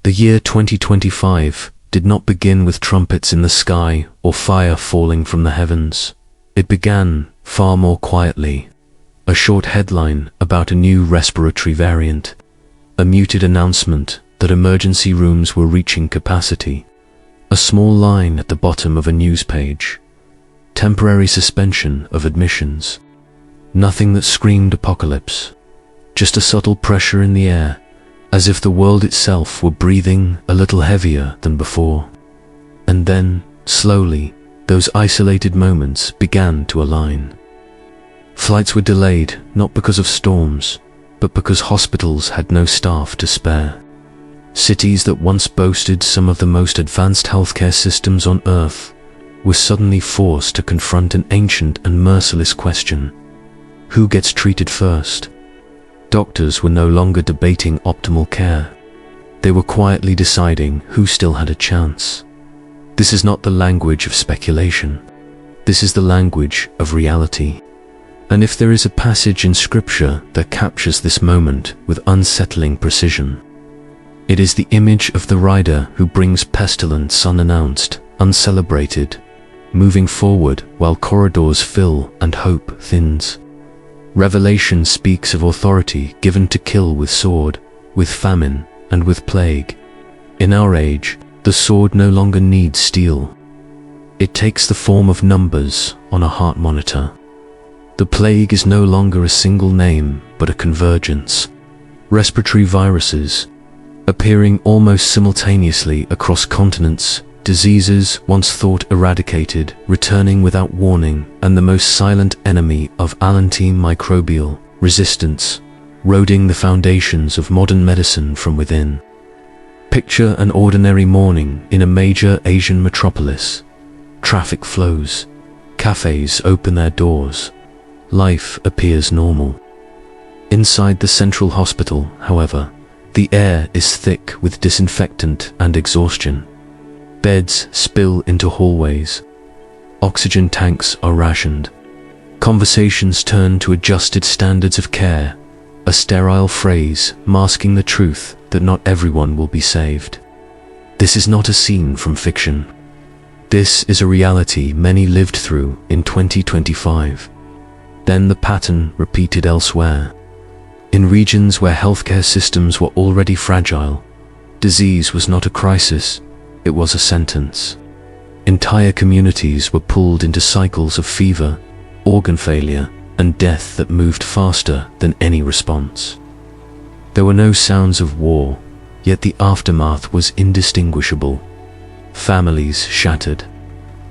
The year 2025 did not begin with trumpets in the sky or fire falling from the heavens. It began far more quietly. A short headline about a new respiratory variant. A muted announcement that emergency rooms were reaching capacity. A small line at the bottom of a news page. Temporary suspension of admissions. Nothing that screamed apocalypse. Just a subtle pressure in the air, as if the world itself were breathing a little heavier than before. And then, slowly, those isolated moments began to align. Flights were delayed, not because of storms, but because hospitals had no staff to spare. Cities that once boasted some of the most advanced healthcare systems on Earth were suddenly forced to confront an ancient and merciless question. Who gets treated first? Doctors were no longer debating optimal care. They were quietly deciding who still had a chance. This is not the language of speculation. This is the language of reality. And if there is a passage in Scripture that captures this moment with unsettling precision, it is the image of the rider who brings pestilence unannounced, uncelebrated, moving forward while corridors fill and hope thins. Revelation speaks of authority given to kill with sword, with famine, and with plague. In our age, the sword no longer needs steel. It takes the form of numbers on a heart monitor. The plague is no longer a single name, but a convergence. Respiratory viruses, appearing almost simultaneously across continents, diseases once thought eradicated, returning without warning, and the most silent enemy of antimicrobial resistance, eroding the foundations of modern medicine from within. Picture an ordinary morning in a major Asian metropolis. Traffic flows. Cafes open their doors. Life appears normal. Inside the central hospital, however, the air is thick with disinfectant and exhaustion. Beds spill into hallways. Oxygen tanks are rationed. Conversations turn to adjusted standards of care, a sterile phrase masking the truth that not everyone will be saved. This is not a scene from fiction. This is a reality many lived through in 2025. Then the pattern repeated elsewhere. In regions where healthcare systems were already fragile, disease was not a crisis, it was a sentence. Entire communities were pulled into cycles of fever, organ failure, and death that moved faster than any response. There were no sounds of war, yet the aftermath was indistinguishable. Families shattered.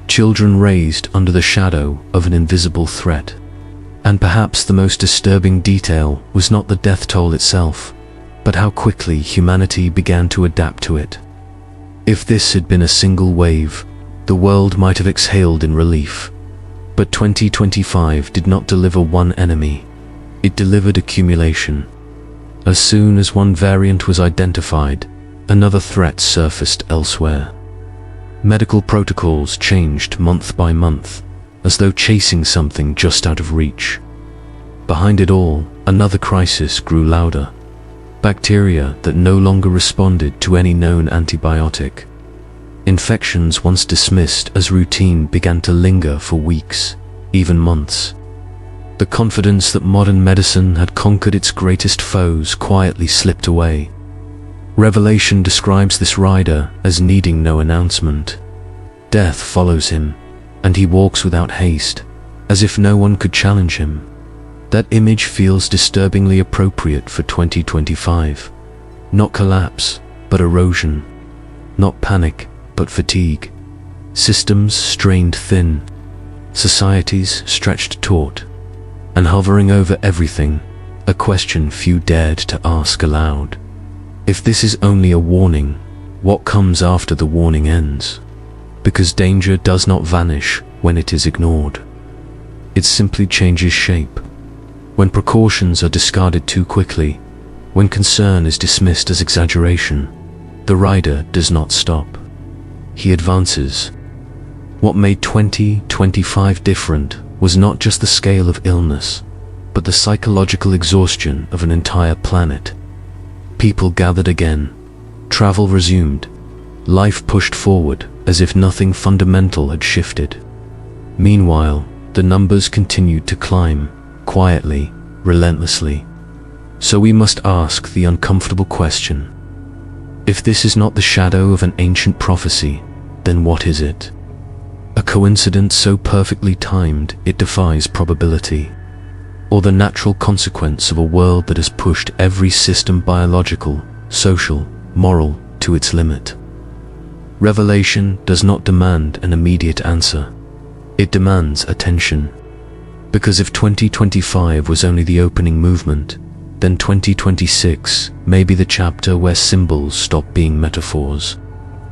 Children raised under the shadow of an invisible threat. And perhaps the most disturbing detail was not the death toll itself, but how quickly humanity began to adapt to it. If this had been a single wave, the world might have exhaled in relief. But 2025 did not deliver one enemy. It delivered accumulation. As soon as one variant was identified, another threat surfaced elsewhere. Medical protocols changed month by month, as though chasing something just out of reach. Behind it all, another crisis grew louder. Bacteria that no longer responded to any known antibiotic. Infections once dismissed as routine began to linger for weeks, even months. The confidence that modern medicine had conquered its greatest foes quietly slipped away. Revelation describes this rider as needing no announcement. Death follows him, and he walks without haste, as if no one could challenge him. That image feels disturbingly appropriate for 2025. Not collapse, but erosion. Not panic, but fatigue. Systems strained thin. Societies stretched taut. And hovering over everything, a question few dared to ask aloud. If this is only a warning, what comes after the warning ends? Because danger does not vanish when it is ignored. It simply changes shape. When precautions are discarded too quickly, when concern is dismissed as exaggeration, the rider does not stop. He advances. What made 2025 different was not just the scale of illness, but the psychological exhaustion of an entire planet. People gathered again, Travel resumed. Life pushed forward as if nothing fundamental had shifted. Meanwhile, the numbers continued to climb, quietly, relentlessly. So we must ask the uncomfortable question. If this is not the shadow of an ancient prophecy, then what is it? A coincidence so perfectly timed it defies probability, or the natural consequence of a world that has pushed every system, biological, social, moral, to its limit? Revelation does not demand an immediate answer. It demands attention. Because if 2025 was only the opening movement, then 2026 may be the chapter where symbols stop being metaphors,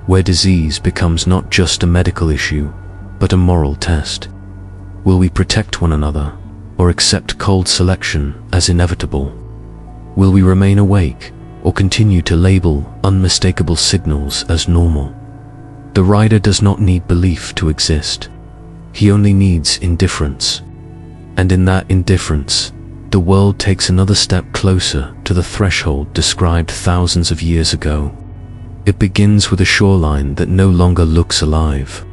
where disease becomes not just a medical issue, but a moral test. Will we protect one another, or accept cold selection as inevitable? Will we remain awake, or continue to label unmistakable signals as normal? The rider does not need belief to exist. He only needs indifference. And in that indifference, the world takes another step closer to the threshold described thousands of years ago. It begins with a shoreline that no longer looks alive.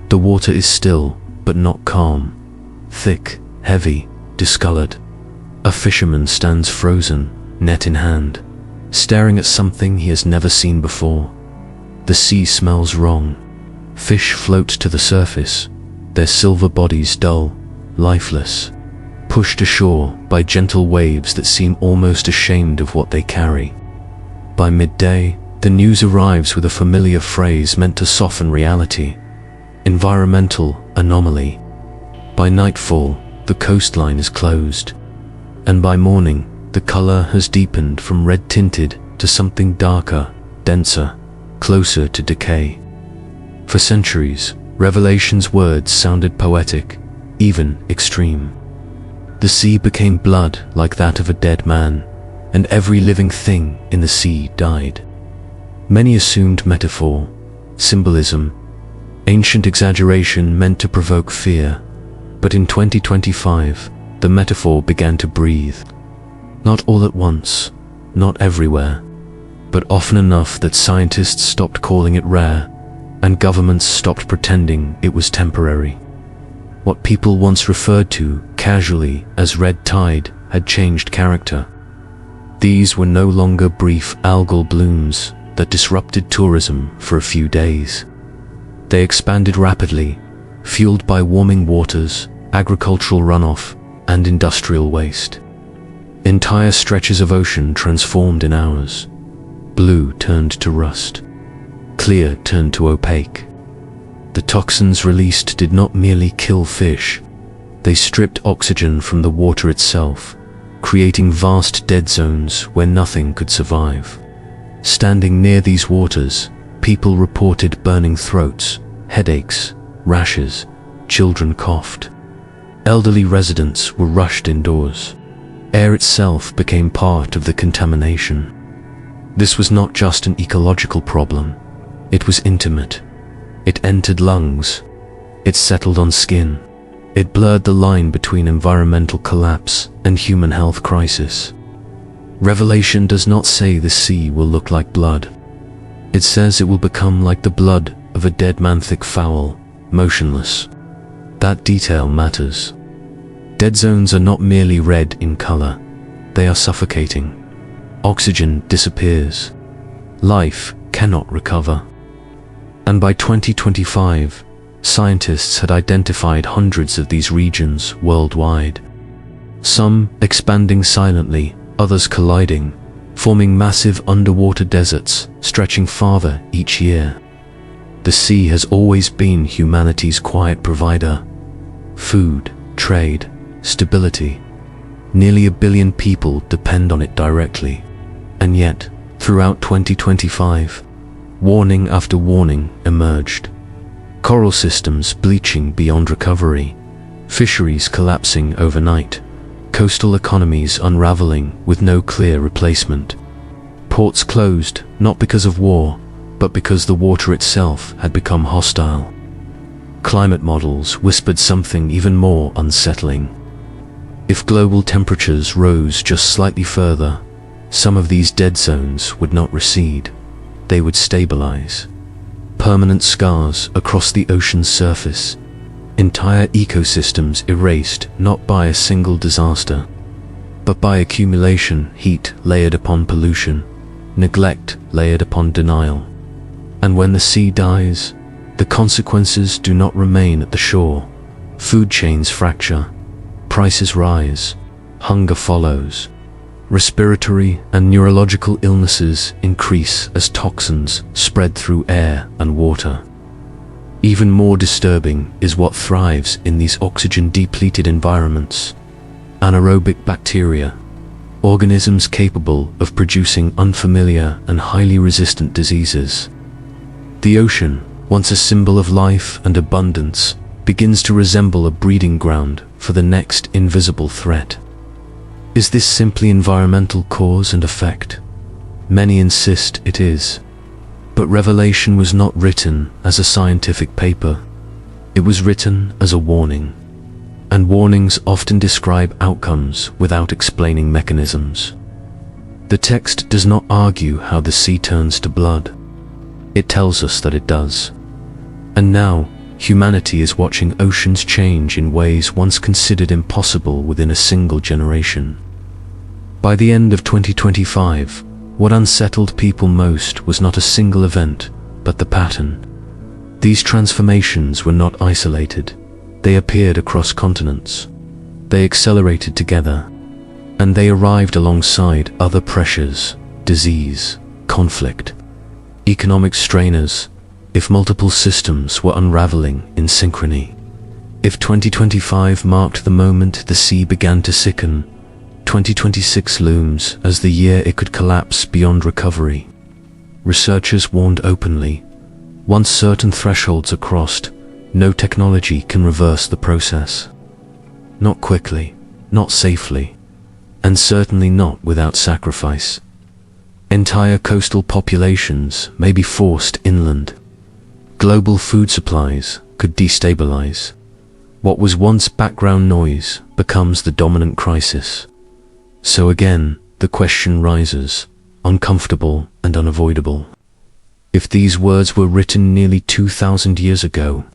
The water is still, but not calm. Thick, heavy, discolored. A fisherman stands frozen, net in hand, staring at something he has never seen before. The sea smells wrong. Fish float to the surface, their silver bodies dull, lifeless, pushed ashore by gentle waves that seem almost ashamed of what they carry. By midday, the news arrives with a familiar phrase meant to soften reality: environmental anomaly. By nightfall, the coastline is closed, and by morning, the color has deepened from red-tinted to something darker, denser, closer to decay. For centuries, Revelation's words sounded poetic, even extreme. The sea became blood like that of a dead man, and every living thing in the sea died. Many assumed metaphor, symbolism, ancient exaggeration meant to provoke fear, but in 2025, the metaphor began to breathe. Not all at once, not everywhere, but often enough that scientists stopped calling it rare, and governments stopped pretending it was temporary. What people once referred to casually as red tide had changed character. These were no longer brief algal blooms that disrupted tourism for a few days. They expanded rapidly, fueled by warming waters, agricultural runoff, and industrial waste. Entire stretches of ocean transformed in hours. Blue turned to rust. Clear turned to opaque. The toxins released did not merely kill fish. They stripped oxygen from the water itself, creating vast dead zones where nothing could survive. Standing near these waters, people reported burning throats, headaches, rashes. Children coughed. Elderly residents were rushed indoors. Air itself became part of the contamination. This was not just an ecological problem. It was intimate. It entered lungs. It settled on skin. It blurred the line between environmental collapse and human health crisis. Revelation does not say the sea will look like blood. It says it will become like the blood of a dead man, thick, foul, motionless. That detail matters. Dead zones are not merely red in color. They are suffocating. Oxygen disappears. Life cannot recover. And by 2025, scientists had identified hundreds of these regions worldwide. Some expanding silently, others colliding, forming massive underwater deserts stretching farther each year. The sea has always been humanity's quiet provider. Food, trade, stability. Nearly 1 billion people depend on it directly. And yet, throughout 2025, warning after warning emerged. Coral systems bleaching beyond recovery, fisheries collapsing overnight, coastal economies unraveling with no clear replacement. Ports closed not because of war, but because the water itself had become hostile. Climate models whispered something even more unsettling. If global temperatures rose just slightly further, some of these dead zones would not recede. they would stabilize. Permanent scars across the ocean's surface, entire ecosystems erased not by a single disaster, but by accumulation, heat layered upon pollution, neglect layered upon denial. And when the sea dies, the consequences do not remain at the shore. Food chains fracture, prices rise, hunger follows. Respiratory and neurological illnesses increase as toxins spread through air and water. Even more disturbing is what thrives in these oxygen-depleted environments. Anaerobic bacteria, organisms capable of producing unfamiliar and highly resistant diseases. The ocean, once a symbol of life and abundance, begins to resemble a breeding ground for the next invisible threat. Is this simply environmental cause and effect? Many insist it is. But Revelation was not written as a scientific paper. It was written as a warning. And warnings often describe outcomes without explaining mechanisms. The text does not argue how the sea turns to blood. It tells us that it does. And now, humanity is watching oceans change in ways once considered impossible within a single generation. By the end of 2025, what unsettled people most was not a single event, but the pattern. These transformations were not isolated. They appeared across continents. They accelerated together, and they arrived alongside other pressures, disease, conflict, economic strainers, if multiple systems were unraveling in synchrony. If 2025 marked the moment the sea began to sicken, 2026 looms as the year it could collapse beyond recovery. Researchers warned openly, once certain thresholds are crossed, no technology can reverse the process. Not quickly, not safely, and certainly not without sacrifice. Entire coastal populations may be forced inland. Global food supplies could destabilize. What was once background noise becomes the dominant crisis. So again, the question rises, uncomfortable and unavoidable. If these words were written nearly 2,000 years ago,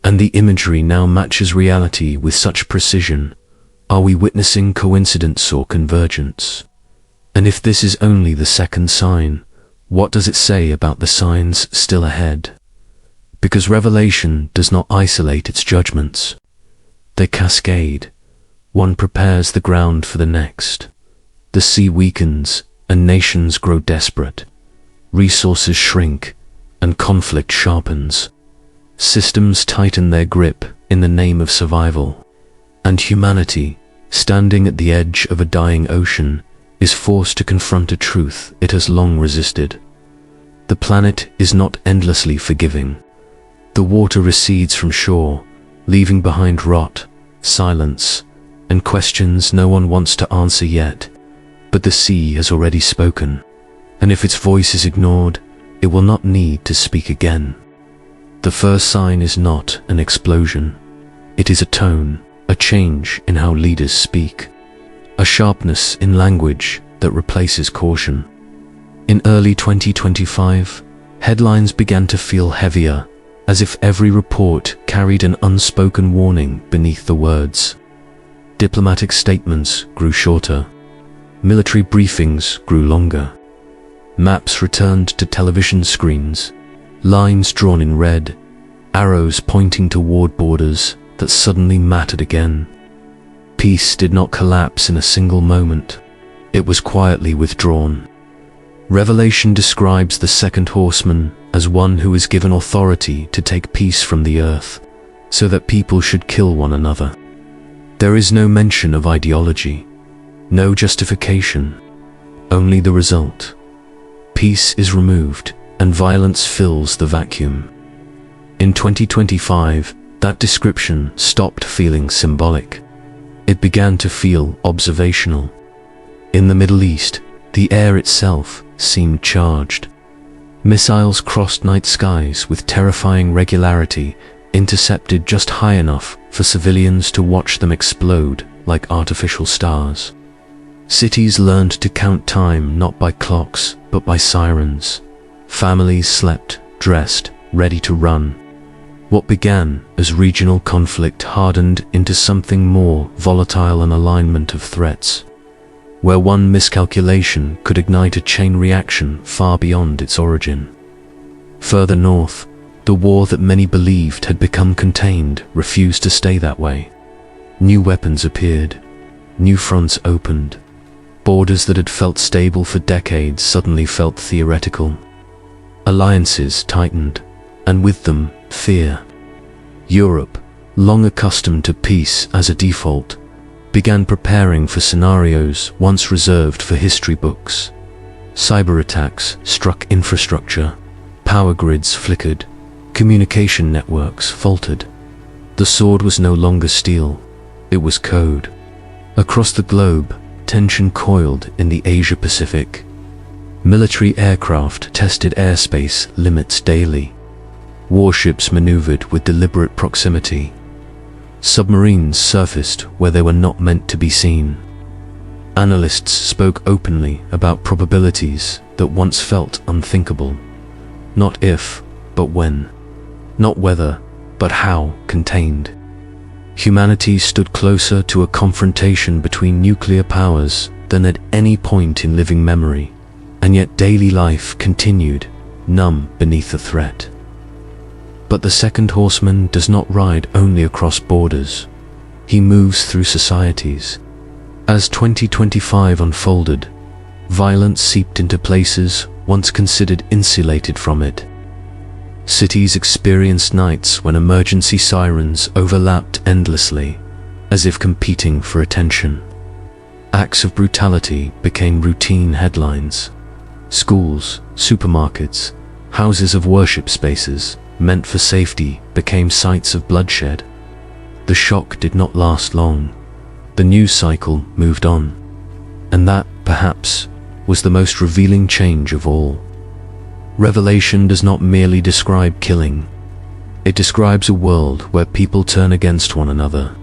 and the imagery now matches reality with such precision, are we witnessing coincidence or convergence? And if this is only the second sign, what does it say about the signs still ahead? Because Revelation does not isolate its judgments. They cascade. One prepares the ground for the next. The sea weakens, and nations grow desperate. Resources shrink, and conflict sharpens. Systems tighten their grip in the name of survival. And humanity, standing at the edge of a dying ocean, is forced to confront a truth it has long resisted. The planet is not endlessly forgiving. The water recedes from shore, leaving behind rot, silence, and questions no one wants to answer yet. But the sea has already spoken, and if its voice is ignored, it will not need to speak again. The first sign is not an explosion. It is a tone, a change in how leaders speak, a sharpness in language that replaces caution. In early 2025, headlines began to feel heavier, as if every report carried an unspoken warning beneath the words. Diplomatic statements grew shorter. Military briefings grew longer. Maps returned to television screens, lines drawn in red, arrows pointing toward borders that suddenly mattered again. Peace did not collapse in a single moment. It was quietly withdrawn. Revelation describes the second horseman as one who is given authority to take peace from the earth, so that people should kill one another. There is no mention of ideology, no justification, only the result. Peace is removed, and violence fills the vacuum. In 2025, that description stopped feeling symbolic. It began to feel observational. In the Middle East, the air itself seemed charged. Missiles crossed night skies with terrifying regularity, intercepted just high enough for civilians to watch them explode like artificial stars. Cities learned to count time not by clocks, but by sirens. Families slept, dressed, ready to run. What began as regional conflict hardened into something more volatile, an alignment of threats, where one miscalculation could ignite a chain reaction far beyond its origin. Further north, the war that many believed had become contained refused to stay that way. New weapons appeared, new fronts opened. Borders that had felt stable for decades suddenly felt theoretical. Alliances tightened, and with them, fear. Europe, long accustomed to peace as a default, began preparing for scenarios once reserved for history books. Cyber attacks struck infrastructure, power grids flickered, communication networks faltered. The sword was no longer steel, it was code. Across the globe, tension coiled in the Asia-Pacific. Military aircraft tested airspace limits daily. Warships maneuvered with deliberate proximity. Submarines surfaced where they were not meant to be seen. Analysts spoke openly about probabilities that once felt unthinkable. Not if, but when. Not whether, but how contained. Humanity stood closer to a confrontation between nuclear powers than at any point in living memory, and yet daily life continued, numb beneath the threat. But the second horseman does not ride only across borders. He moves through societies. As 2025 unfolded, violence seeped into places once considered insulated from it. Cities experienced nights when emergency sirens overlapped endlessly, as if competing for attention. Acts of brutality became routine headlines. Schools, supermarkets, houses of worship spaces meant for safety became sites of bloodshed. The shock did not last long. The news cycle moved on. And that, perhaps, was the most revealing change of all. Revelation does not merely describe killing. It describes a world where people turn against one another.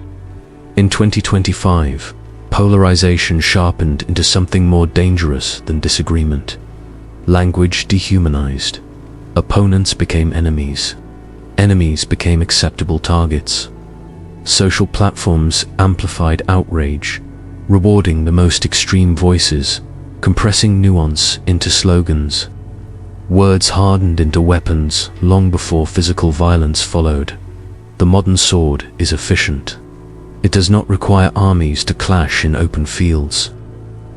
In 2025, polarization sharpened into something more dangerous than disagreement. Language dehumanized. Opponents became enemies. Enemies became acceptable targets. Social platforms amplified outrage, rewarding the most extreme voices, compressing nuance into slogans. Words hardened into weapons long before physical violence followed. The modern sword is efficient. It does not require armies to clash in open fields.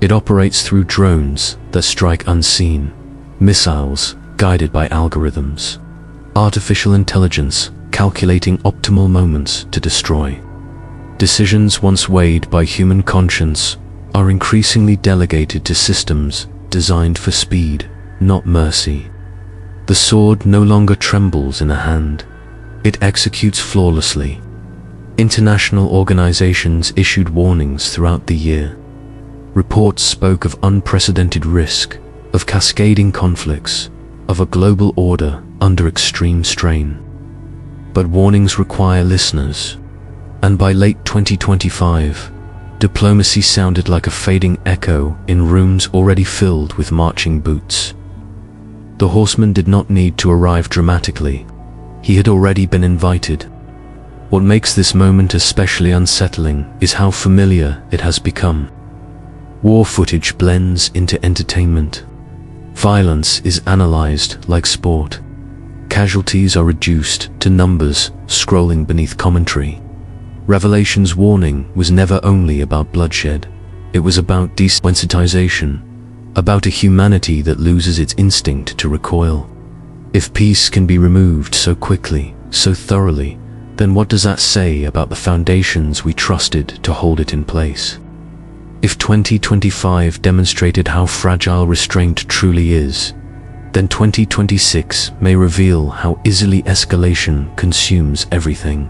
It operates through drones that strike unseen, missiles guided by algorithms, artificial intelligence calculating optimal moments to destroy. Decisions once weighed by human conscience are increasingly delegated to systems designed for speed, not mercy. The sword no longer trembles in a hand. It executes flawlessly. International organizations issued warnings throughout the year. Reports spoke of unprecedented risk, of cascading conflicts, of a global order under extreme strain. But warnings require listeners, and by late 2025, diplomacy sounded like a fading echo in rooms already filled with marching boots. The horseman did not need to arrive dramatically. He had already been invited. What makes this moment especially unsettling is how familiar it has become. War footage blends into entertainment. Violence is analyzed like sport. Casualties are reduced to numbers scrolling beneath commentary. Revelation's warning was never only about bloodshed. It was about desensitization, about a humanity that loses its instinct to recoil. If peace can be removed so quickly, so thoroughly, then what does that say about the foundations we trusted to hold it in place? If 2025 demonstrated how fragile restraint truly is, then 2026 may reveal how easily escalation consumes everything.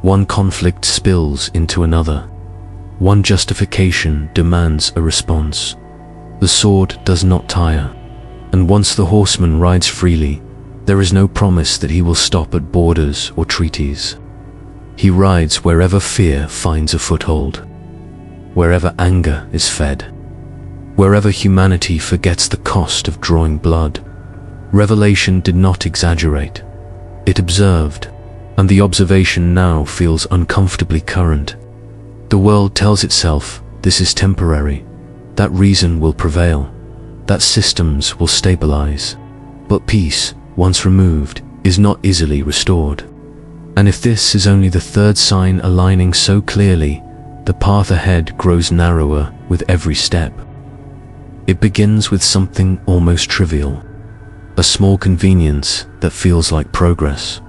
One conflict spills into another. One justification demands a response. The sword does not tire, and once the horseman rides freely, there is no promise that he will stop at borders or treaties. He rides wherever fear finds a foothold, wherever anger is fed, wherever humanity forgets the cost of drawing blood. Revelation did not exaggerate. It observed, and the observation now feels uncomfortably current. The world tells itself this is temporary, that reason will prevail, that systems will stabilize. But peace, once removed, is not easily restored. And if this is only the third sign aligning so clearly, the path ahead grows narrower with every step. It begins with something almost trivial, a small convenience that feels like progress.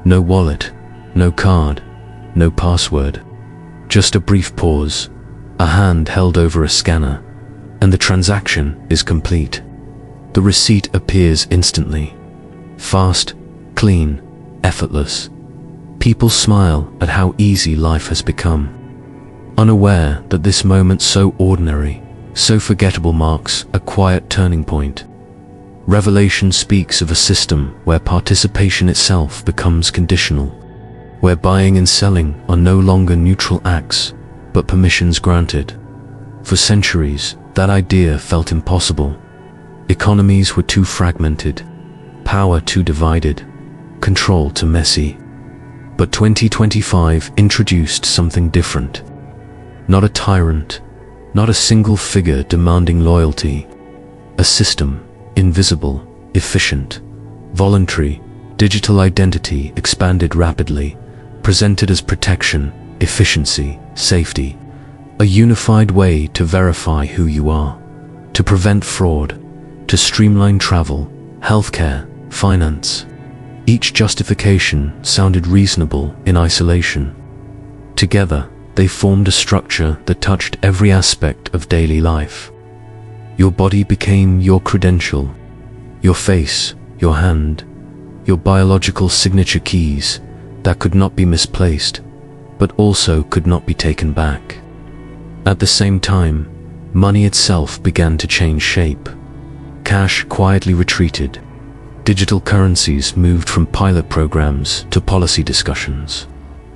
No wallet, no card, no password. Just a brief pause, a hand held over a scanner, and the transaction is complete. The receipt appears instantly. Fast, clean, effortless. People smile at how easy life has become, unaware that this moment so ordinary, so forgettable marks a quiet turning point. Revelation speaks of a system where participation itself becomes conditional, where buying and selling are no longer neutral acts, but permissions granted. For centuries, that idea felt impossible. Economies were too fragmented, power too divided, control too messy. But 2025 introduced something different. Not a tyrant, not a single figure demanding loyalty. A system, invisible, efficient, voluntary, digital identity expanded rapidly, presented as protection, efficiency, safety. A unified way to verify who you are, to prevent fraud, to streamline travel, healthcare, finance. Each justification sounded reasonable in isolation. Together, they formed a structure that touched every aspect of daily life. Your body became your credential, your face, your hand, your biological signature keys that could not be misplaced, but also could not be taken back. At the same time, money itself began to change shape. Cash quietly retreated. Digital currencies moved from pilot programs to policy discussions.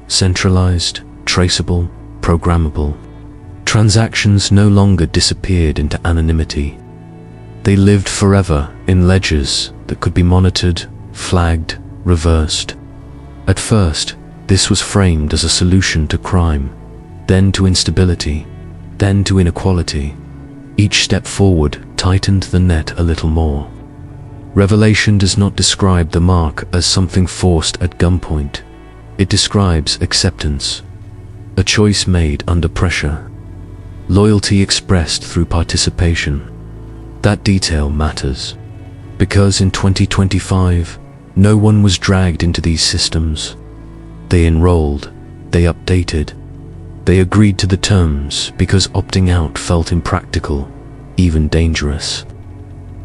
Centralized, traceable, programmable. Transactions no longer disappeared into anonymity. They lived forever in ledgers that could be monitored, flagged, reversed. At first, this was framed as a solution to crime, then to instability, then to inequality. Each step forward tightened the net a little more. Revelation does not describe the mark as something forced at gunpoint. It describes acceptance, a choice made under pressure, loyalty expressed through participation. That detail matters, because in 2025, no one was dragged into these systems. They enrolled, they updated, they agreed to the terms because opting out felt impractical, even dangerous.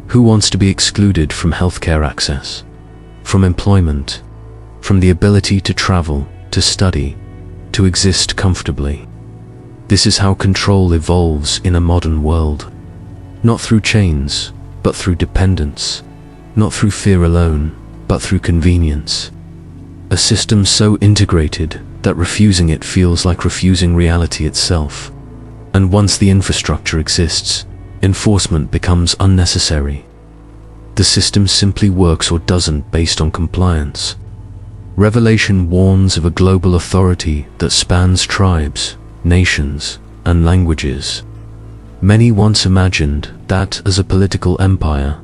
Who wants to be excluded from healthcare access, from employment, from the ability to travel, to study, to exist comfortably? This is how control evolves in a modern world. Not through chains, but through dependence. Not through fear alone, but through convenience. A system so integrated that refusing it feels like refusing reality itself. And once the infrastructure exists, enforcement becomes unnecessary. The system simply works or doesn't based on compliance. Revelation warns of a global authority that spans tribes, nations, and languages. Many once imagined that as a political empire,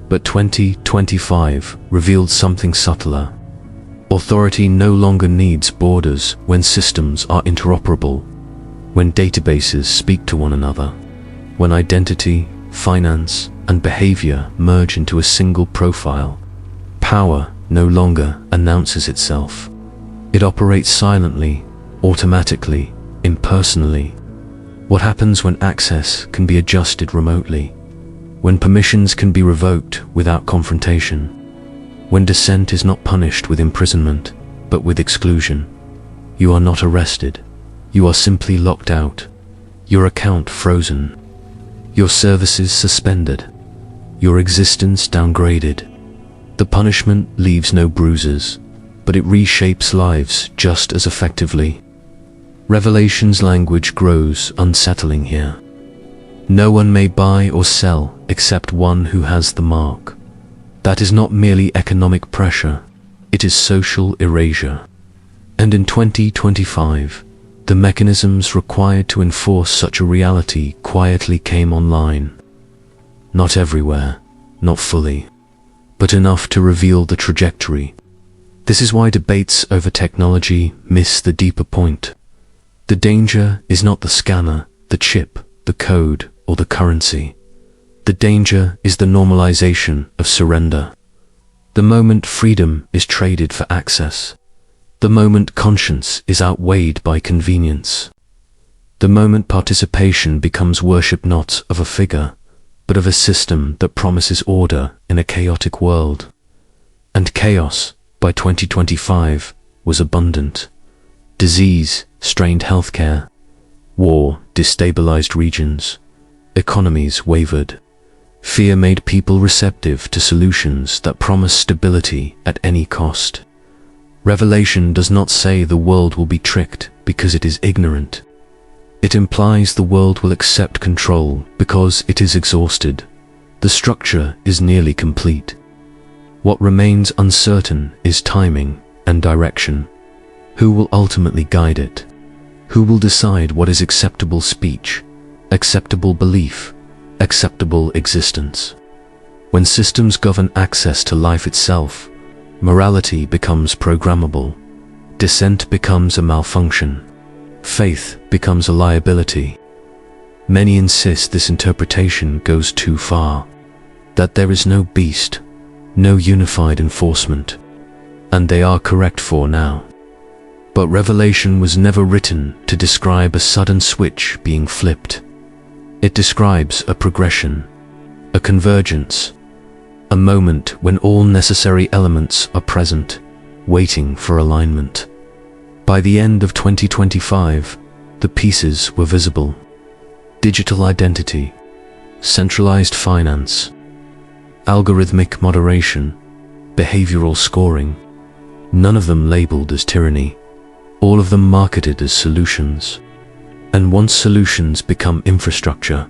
but 2025 revealed something subtler. Authority no longer needs borders when systems are interoperable, when databases speak to one another, when identity, finance, and behavior merge into a single profile. Power no longer announces itself. It operates silently, automatically, impersonally. What happens when access can be adjusted remotely? When permissions can be revoked without confrontation? When dissent is not punished with imprisonment, but with exclusion? You are not arrested. You are simply locked out. Your account frozen. Your services suspended. Your existence downgraded. The punishment leaves no bruises, but it reshapes lives just as effectively. Revelation's language grows unsettling here. No one may buy or sell except one who has the mark. That is not merely economic pressure, it is social erasure. And in 2025, the mechanisms required to enforce such a reality quietly came online. Not everywhere, not fully, but enough to reveal the trajectory. This is why debates over technology miss the deeper point. The danger is not the scanner, the chip, the code, or the currency. The danger is the normalization of surrender. The moment freedom is traded for access. The moment conscience is outweighed by convenience. The moment participation becomes worship not of a figure, but of a system that promises order in a chaotic world. And chaos, by 2025, was abundant. Disease strained healthcare. War destabilized regions. Economies wavered. Fear made people receptive to solutions that promise stability at any cost. Revelation does not say the world will be tricked because it is ignorant. It implies the world will accept control because it is exhausted. The structure is nearly complete. What remains uncertain is timing and direction. Who will ultimately guide it? Who will decide what is acceptable speech, acceptable belief, acceptable existence? When systems govern access to life itself, morality becomes programmable, dissent becomes a malfunction, faith becomes a liability. Many insist this interpretation goes too far, that there is no beast, no unified enforcement, and they are correct for now. But Revelation was never written to describe a sudden switch being flipped. It describes a progression, a convergence, a moment when all necessary elements are present, waiting for alignment. By the end of 2025, the pieces were visible. Digital identity, centralized finance, algorithmic moderation, behavioral scoring, none of them labeled as tyranny, all of them marketed as solutions. And once solutions become infrastructure,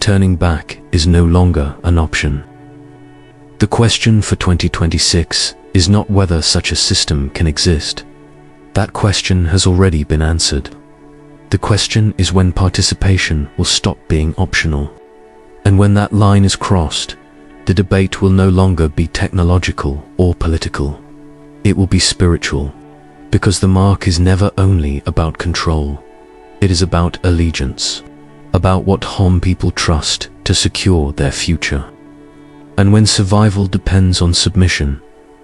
turning back is no longer an option. The question for 2026 is not whether such a system can exist. That question has already been answered. The question is when participation will stop being optional. And when that line is crossed, the debate will no longer be technological or political. It will be spiritual, because the mark is never only about control. It is about allegiance, about what home people trust to secure their future. And when survival depends on submission,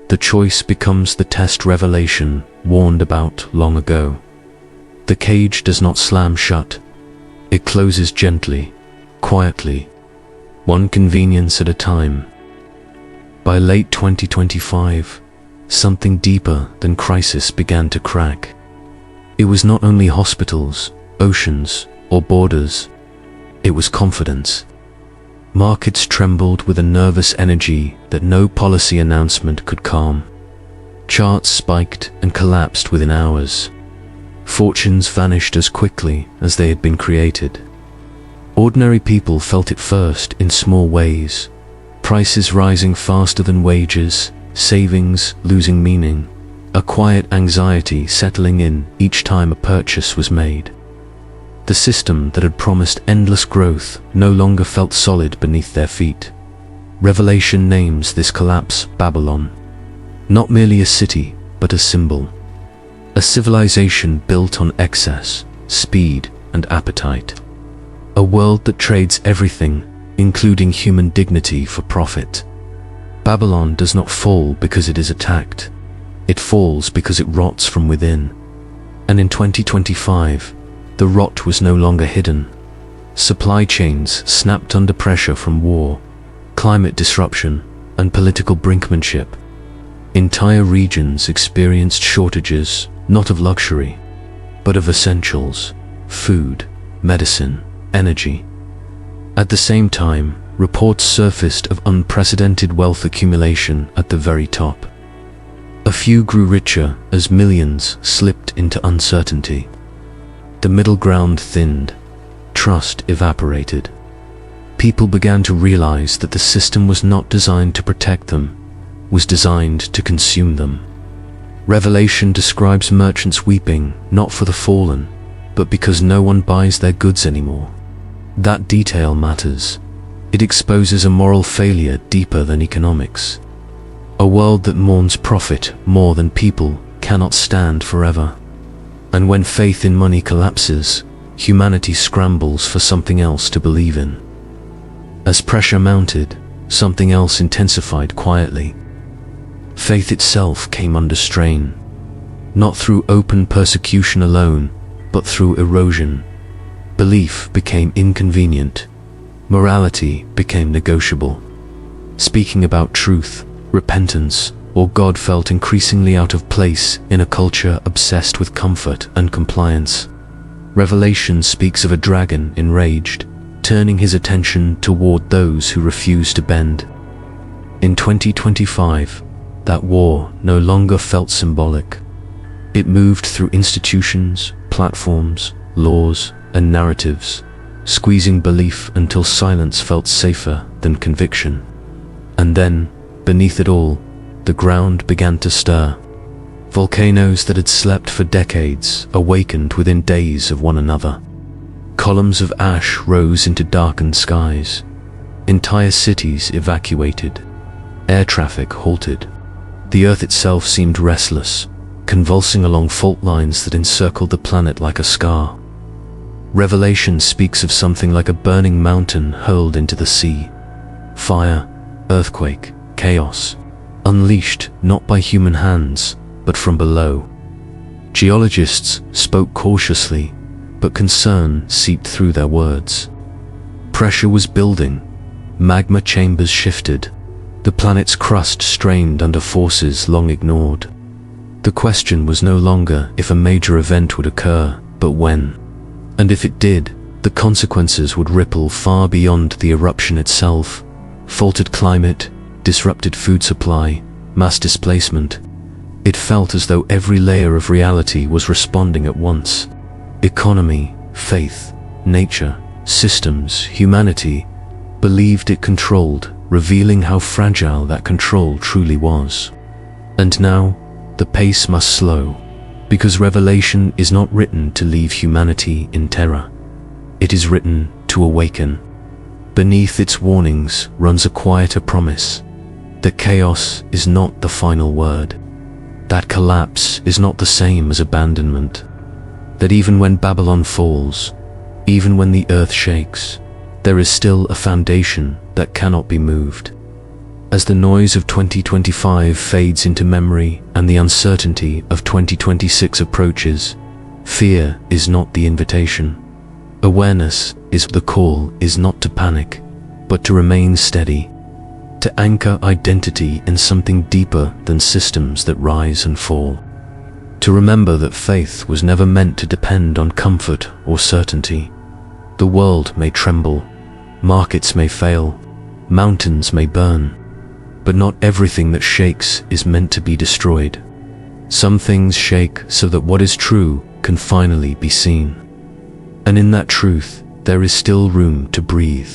the choice becomes the test Revelation warned about long ago. The cage does not slam shut. It closes gently, quietly, one convenience at a time. By late 2025, something deeper than crisis began to crack. It was not only hospitals, oceans, or borders. It was confidence. Markets trembled with a nervous energy that no policy announcement could calm. Charts spiked and collapsed within hours. Fortunes vanished as quickly as they had been created. Ordinary people felt it first in small ways. Prices rising faster than wages, savings losing meaning, a quiet anxiety settling in each time a purchase was made. The system that had promised endless growth no longer felt solid beneath their feet. Revelation names this collapse Babylon. Not merely a city, but a symbol. A civilization built on excess, speed, and appetite. A world that trades everything, including human dignity, for profit. Babylon does not fall because it is attacked. It falls because it rots from within. And in 2025, the rot was no longer hidden. Supply chains snapped under pressure from war, climate disruption, and political brinkmanship. Entire regions experienced shortages, not of luxury, but of essentials: food, medicine, energy. At the same time, reports surfaced of unprecedented wealth accumulation at the very top. A few grew richer as millions slipped into uncertainty. The middle ground thinned, trust evaporated. People began to realize that the system was not designed to protect them, was designed to consume them. Revelation describes merchants weeping, not for the fallen, but because no one buys their goods anymore. That detail matters. It exposes a moral failure deeper than economics. A world that mourns profit more than people cannot stand forever. And when faith in money collapses, humanity scrambles for something else to believe in. As pressure mounted, something else intensified quietly. Faith itself came under strain, not through open persecution alone, but through erosion. Belief became inconvenient. Morality became negotiable. Speaking about truth, repentance, or God felt increasingly out of place in a culture obsessed with comfort and compliance. Revelation speaks of a dragon enraged, turning his attention toward those who refuse to bend. In 2025, that war no longer felt symbolic. It moved through institutions, platforms, laws, and narratives, squeezing belief until silence felt safer than conviction. And then, beneath it all, the ground began to stir. Volcanoes that had slept for decades awakened within days of one another. Columns of ash rose into darkened skies. Entire cities evacuated. Air traffic halted. The earth itself seemed restless, convulsing along fault lines that encircled the planet like a scar. Revelation speaks of something like a burning mountain hurled into the sea. Fire, earthquake, chaos, unleashed not by human hands, but from below. Geologists spoke cautiously, but concern seeped through their words. Pressure was building. Magma chambers shifted. The planet's crust strained under forces long ignored. The question was no longer if a major event would occur, but when. And if it did, the consequences would ripple far beyond the eruption itself. Faltered climate, disrupted food supply, mass displacement. It felt as though every layer of reality was responding at once. Economy, faith, nature, systems, humanity believed it controlled, revealing how fragile that control truly was. And now, the pace must slow, because Revelation is not written to leave humanity in terror. It is written to awaken. Beneath its warnings runs a quieter promise, that chaos is not the final word, that collapse is not the same as abandonment, that even when Babylon falls, even when the earth shakes, there is still a foundation that cannot be moved. As the noise of 2025 fades into memory and the uncertainty of 2026 approaches, fear is not the invitation. Awareness is the call, is not to panic, but to remain steady, to anchor identity in something deeper than systems that rise and fall. To remember that faith was never meant to depend on comfort or certainty. The world may tremble, markets may fail, mountains may burn, but not everything that shakes is meant to be destroyed. Some things shake so that what is true can finally be seen. And in that truth, there is still room to breathe.